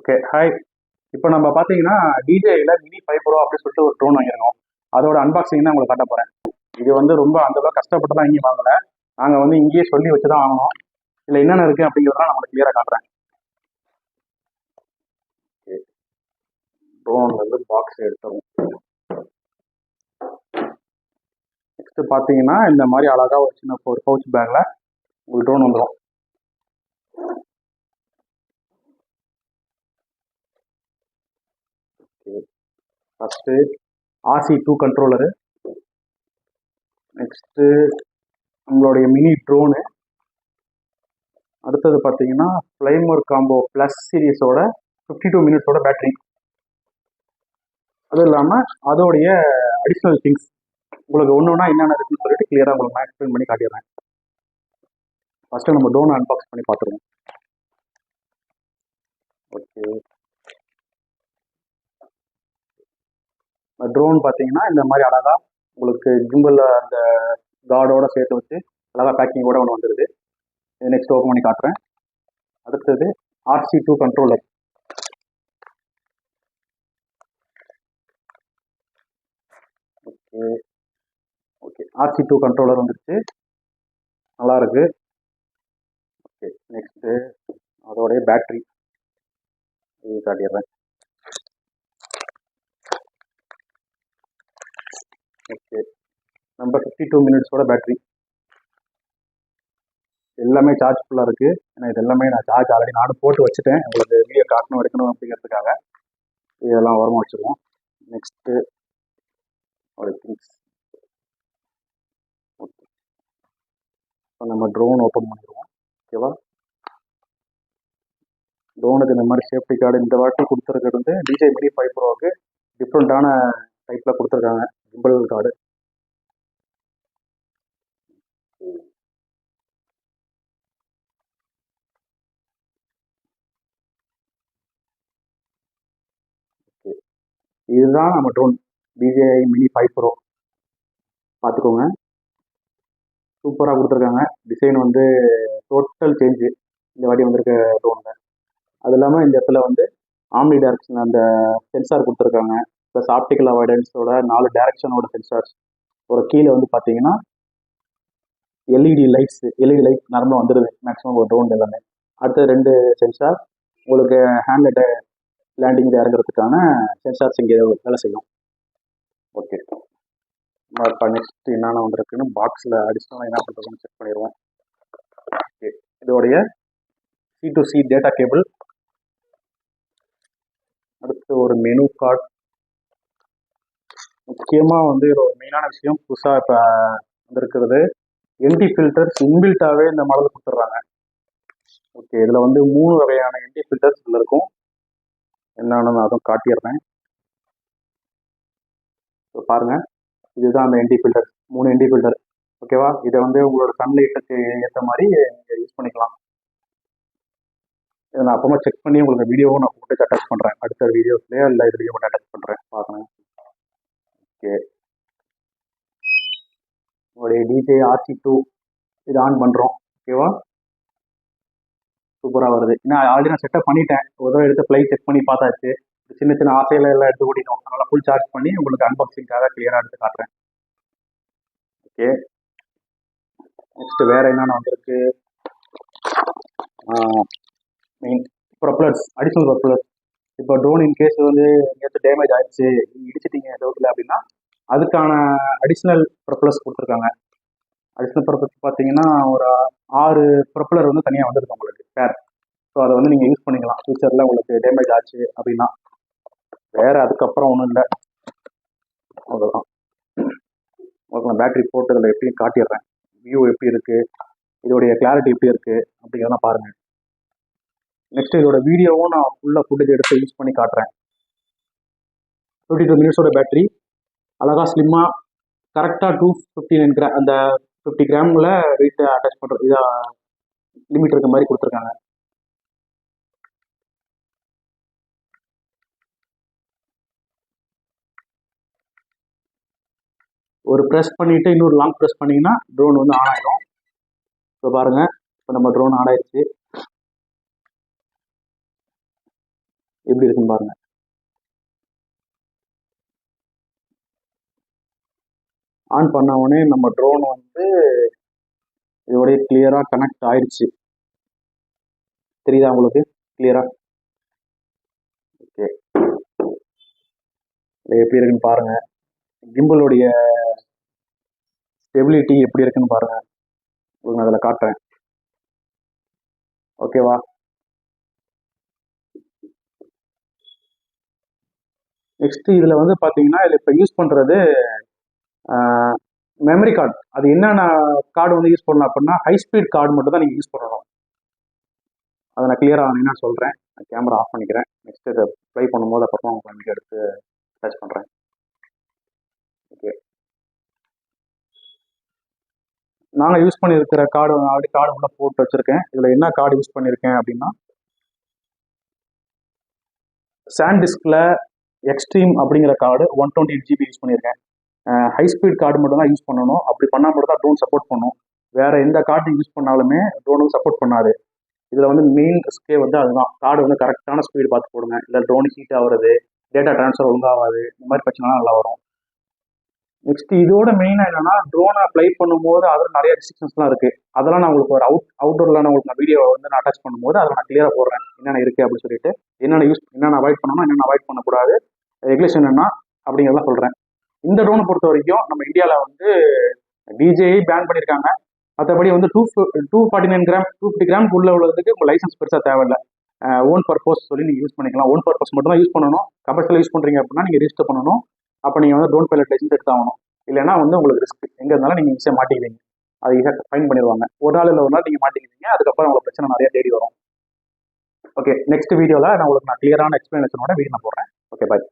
Okay hi. இப்போ நம்ம பார்த்தீங்கன்னா டிஜேயில் மினி 5 ப்ரோ அப்படின்னு சொல்லிட்டு ஒரு ட்ரோன் வாங்கியிருக்கோம். அதோட அன்பாக்சிங் தான் உங்களுக்கு காட்ட போகிறேன். இது வந்து ரொம்ப அந்தளவுக்கு கஷ்டப்பட்டுலாம் இங்கேயும் வாங்கலை. நாங்கள் வந்து இங்கேயே சொல்லி வச்சு தான் வாங்கினோம். இதில் என்னென்ன இருக்குது அப்படிங்கிறதெல்லாம் நான் உங்களுக்கு கிளியராக காட்டுறேன். ஓகே, ட்ரோன்லேருந்து பாக்ஸ் எடுத்துருவோம். நெக்ஸ்ட்டு பார்த்தீங்கன்னா இந்த மாதிரி அழகாக ஒரு சின்ன ஒரு பவுச் பேக்கில் உங்களுக்கு ட்ரோன் வந்துடும். ஃபஸ்ட்டு RC2 கண்ட்ரோலரு, நெக்ஸ்ட்டு நம்மளுடைய மினி ட்ரோனு, அடுத்தது பார்த்தீங்கன்னா ஃப்ளைமர் காம்போ ப்ளஸ் சீரீஸோட 52 மினிட்ஸோட பேட்டரி. அதுவும் இல்லாமல் அதோடைய அடிஷ்னல் திங்ஸ் உங்களுக்கு ஒன்று ஒன்றா என்னென்ன இருக்குன்னு சொல்லிட்டு கிளியராக உங்களுக்கு நான் எக்ஸ்பிளைன் பண்ணி காட்டிடுறேன். ஃபஸ்ட்டு நம்ம ட்ரோனை அன்பாக்ஸ் பண்ணி பார்த்துருவோம். ஓகே, ட்ரோன் பார்த்தீங்கன்னா இந்த மாதிரி அழகாக உங்களுக்கு கிம்பிளில் அந்த கார்டோட சேர்த்து வச்சு அழகாக பேக்கிங்கோட ஒன்று வந்துடுது. இது நெக்ஸ்ட் ஓப்பன் பண்ணி காட்டுறேன். அடுத்தது RC2 controller. Okay okay RC2 controller வந்துருச்சு, நல்லா இருக்கு. ஓகே, நெக்ஸ்ட்டு அதோடைய பேட்ரி இது காட்டிடுறேன். ஓகே, நம்ம 52 மினிட்ஸோட பேட்ரி. எல்லாமே சார்ஜ் ஃபுல்லாக இருக்குது. ஏன்னா இது எல்லாமே நான் சார்ஜ் ஆல்ரெடி நானும் போட்டு வச்சுட்டேன், உங்களுக்கு வீடியோ காட்டணும் எடுக்கணும் அப்படிங்கிறதுக்காக. இதெல்லாம் ஓரமாக வச்சுருவோம். நெக்ஸ்ட்டு ஒரு திங்ஸ். ஓகே, இப்போ நம்ம ட்ரோன் ஓப்பன் பண்ணிடுவோம். ஓகேவா, ட்ரோனுக்கு இந்த மாதிரி சேஃப்டி கார்டு இந்த வாட்டி கொடுத்துருக்கிறது வந்து DJI Mini 5 ப்ரோவுக்கு டிஃப்ரெண்ட்டான டைப்பில் கொடுத்துருக்காங்க கிம்பிள் கார்டு. ஓகே, இதுதான் நம்ம ட்ரோன் DJI Mini 5 ப்ரோ. பார்த்துக்கோங்க, சூப்பராக கொடுத்துருக்காங்க. டிசைன் வந்து டோட்டல் சேஞ்சு இந்த வாட்டி வந்திருக்க ட்ரோனில். அது இல்லாமல் இந்த இடத்துல வந்து ஆம்னி டைரக்ஷன் அந்த சென்சார் கொடுத்துருக்காங்க. ப்ளஸ் ஆப்டிக்கல் அவாய்டன்ஸோட 4 டைரக்ஷனோட சென்சார்ஸ். ஒரு கீழே வந்து பார்த்தீங்கன்னா எல்இடி லைட் நார்மலாக வந்துடுது மேக்ஸிமம் ஒரு ட்ரோன் எல்லாமே. அடுத்த 2 சென்சார் உங்களுக்கு ஹேண்ட்லெட்டை லேண்டிங் இறங்குறதுக்கான சென்சார்ஸ் இங்கே வேலை செய்யும். ஓகே, இப்போ நெக்ஸ்ட் என்னென்ன வந்திருக்குன்னு பாக்ஸில் அடிஷ்னலாக என்ன பண்ணுறதுன்னு செக் பண்ணிடுவோம். ஓகே, இதோடைய C2C டேட்டா கேபிள், அடுத்து ஒரு மெனு கார்டு. முக்கியமாக வந்து இது ஒரு மெயினான விஷயம், புதுசாக இப்போ வந்திருக்கிறது ND ஃபில்டர்ஸ் இன்பில்ட்டாகவே இந்த மாடல் கொடுத்துட்றாங்க. ஓகே, இதில் வந்து 3 வகையான ND ஃபில்டர்ஸ் இதில் இருக்கும். என்னன்னு நான் அதுவும் காட்டிடுறேன். இப்போ பாருங்கள், இதுதான் அந்த ND ஃபில்டர், 3 ND ஃபில்டர். ஓகேவா, இதை வந்து உங்களோட சன்லைட்டுக்கு ஏற்ற மாதிரி நீங்கள் யூஸ் பண்ணிக்கலாம். இதை நான் அப்புறமா செக் பண்ணி உங்களுக்கு வீடியோவும் நான் போட்டு அட்டாச் பண்ணுறேன். அடுத்த வீடியோஸ்லேயே இல்லை இதுலேயும் மட்டும் அட்டாச் பண்ணுறேன், பாருங்கள். ஓகே, உங்களுடைய DJI RC2 இது ஆன் பண்ணுறோம். ஓகேவா, சூப்பராக வருது. ஏன்னா ஆல்ரெடி நான் செட்டப் பண்ணிட்டேன், ஒரு தடவை எடுத்து ஃப்ளை செக் பண்ணி பார்த்தாச்சு. சின்ன சின்ன ஆசையில எல்லாம் எடுத்து ஓடிட்டோம், அதனால் ஃபுல் சார்ஜ் பண்ணி உங்களுக்கு அன்பாக்சிங்காக கிளியராக எடுத்து காட்டுறேன். ஓகே, நெக்ஸ்ட்டு வேறு என்னென்ன வந்திருக்கு, மெயின் ப்ரொப்பலர்ஸ், அடிஷ்னல் ப்ரொப்பலர்ஸ். இப்போ ட்ரோன் இன்கேஸ் வந்து எங்கேயாச்சும் டேமேஜ் ஆயிடுச்சு, இடிச்சிட்டிங்க டவுட்டில் அப்படின்னா அதுக்கான அடிஷ்னல் ப்ரொப்பலர்ஸ் கொடுத்துருக்காங்க. அடிஷ்னல் ப்ரொப்பலர்ஸ் பார்த்தீங்கன்னா ஒரு 6 ப்ரொப்பலர் வந்து தனியாக வந்துருக்கு உங்களுக்கு பேர். ஸோ அதை வந்து நீங்கள் யூஸ் பண்ணிக்கலாம் ஃபியூச்சரில் உங்களுக்கு டேமேஜ் ஆச்சு அப்படின்னா. வேறு அதுக்கப்புறம் ஒன்றும் இல்லை, அவ்வளோதான். உங்களுக்கு நான் பேட்டரி போட்டு அதில் எப்படியும் காட்டிடுறேன், வியூ எப்படி இருக்குது, இதோடைய கிளாரிட்டி எப்படி இருக்குது அப்படிங்கிறதெல்லாம் பாருங்கள். நெக்ஸ்ட் இதோட வீடியோவும் நான் ஃபுல்லாக ஃபுட்டேஜ் எடுத்து யூஸ் பண்ணி காட்டுறேன். 52 மினிட்ஸோட பேட்டரி, அழகாக ஸ்லிம்மாக கரெக்டாக 259 கிராம், அந்த 50 கிராமில் வெயிட் அட்டாச் பண்ணுறது இதாக லிமிட் இருக்க மாதிரி கொடுத்துருக்காங்க. ஒரு ப்ரெஸ் பண்ணிவிட்டு இன்னொரு லாங் ப்ரெஸ் பண்ணிங்கன்னா ட்ரோன் வந்து ஆன் ஆகிடும். இப்போ பாருங்கள், இப்போ நம்ம ட்ரோன் ஆன் ஆயிடுச்சு. எப்படி இருக்குன்னு பாருங்க. ஆன் பண்ண உடனே நம்ம ட்ரோன் வந்து இதோடய கிளியராக கனெக்ட் ஆயிடுச்சு. தெரியுதா உங்களுக்கு கிளியரா? ஓகே, எப்படி இருக்குன்னு பாருங்க. கிம்பலுடைய ஸ்டெபிலிட்டி எப்படி இருக்குன்னு பாருங்க. உங்களுக்கு அதில் காட்டுறேன். ஓகேவா? நெக்ஸ்ட் இதில் வந்து பார்த்தீங்கன்னா இதில் இப்போ யூஸ் பண்ணுறது மெமரி கார்டு. அது என்னென்ன கார்டு வந்து யூஸ் பண்ணலாம் அப்படின்னா ஹை ஸ்பீட் கார்டு மட்டும் தான் நீங்கள் யூஸ் பண்ணணும். அதை நான் கிளியராக என்ன சொல்கிறேன். கேமரா ஆஃப் பண்ணிக்கிறேன். நெக்ஸ்ட் இதை ப்ளே பண்ணும்போது அப்புறமா உங்களுக்கு எடுத்து டச் பண்ணுறேன். ஓகே, நாங்கள் யூஸ் பண்ணியிருக்கிற கார்டு ஆல்ரெடி கார்டு உள்ள போட்டு வச்சுருக்கேன். இதில் என்ன கார்டு யூஸ் பண்ணியிருக்கேன் அப்படின்னா சாண்டிஸ்கில் எக்ஸ்ட்ரீம் அப்படிங்கிற கார்டு 128 GB யூஸ் பண்ணியிருக்கேன். ஹை ஸ்பீட் கார்டு மட்டும் தான் யூஸ் பண்ணணும். அப்படி பண்ணால் மட்டும் தான் ட்ரோன் சப்போர்ட் பண்ணும். வேறு எந்த கார்டு யூஸ் பண்ணாலுமே ட்ரோனுக்கு சப்போர்ட் பண்ணாது. இதில் வந்து மெயின் ரிஸ்கே வந்து அதுதான். கார்டு வந்து கரெக்டான ஸ்பீடு பார்த்து போடுங்க. இல்லை ட்ரோன் ஹீட் ஆகுறது, டேட்டா ட்ரான்ஸ்ஃபர் ஒழுங்காகாது, இந்த மாதிரி பிரச்சனைலாம் நல்லா வரும். நெக்ஸ்ட் இதோட மெயினாக என்னன்னா ட்ரோனை ப்ளை பண்ணும்போது அதில் நிறைய ரெஸ்ட்ரிக்ஷன்ஸ்லாம் இருக்குது. அதெல்லாம் நான் உங்களுக்கு ஒரு அவுட்டோரில் நான் உங்களுக்கு வீடியோ வந்து நான் அட்டாச் பண்ணும்போது அதில் நான் கிளியராக போடுறேன் என்னென்ன இருக்குது அப்படின்னு சொல்லிட்டு, என்னென்ன அவாய்ட் பண்ணணும், என்னென்ன அவாய்ட் பண்ணக்கூடாது, ரெகுலேஷன் என்ன அப்படிங்கிறதெல்லாம் சொல்கிறேன். இந்த ட்ரோனை பொறுத்த வரைக்கும் நம்ம இந்தியாவில் வந்து டிஜேஐ பேன் பண்ணியிருக்காங்க. மற்றபடி வந்து 249 கிராம் 250 கிராம் உள்ள உள்ளதுக்கு உங்கள் லைசன்ஸ் பெருசாக தேவையில்லை. ஓன் பர்பஸ் சொல்லி நீங்கள் யூஸ் பண்ணிக்கலாம். ஓன் பர்பஸ் மட்டும் தான் யூஸ் பண்ணணும். கமர்ஷியல் யூஸ் பண்ணுறீங்க அப்படின்னா நீங்கள் ரிஜிஸ்டர் பண்ணணும். அப்போ நீங்கள் வந்து ட்ரோன் பைலட் லைசன்ஸ் எடுத்தாகணும். இல்லைன்னா வந்து உங்களுக்கு ரிஸ்க் எங்கே இருந்தாலும் நீங்கள் ஈஸியாக மாட்டிக்குவீங்க. அது ஈஸியாக ஃபைன் பண்ணிடுவாங்க. ஒரு நாள் இல்லை ஒரு நாள் நீங்கள் மாட்டிக்குவீங்க. அதுக்கப்புறம் உங்களுக்கு பிரச்சனை நிறைய தேடி வரும். ஓகே, நெக்ஸ்ட் வீடியோவில் நான் உங்களுக்கு கிளியரான எக்ஸ்பிளனேஷனோட வீடியோ நான் போடுறேன். ஓகே, பாய்.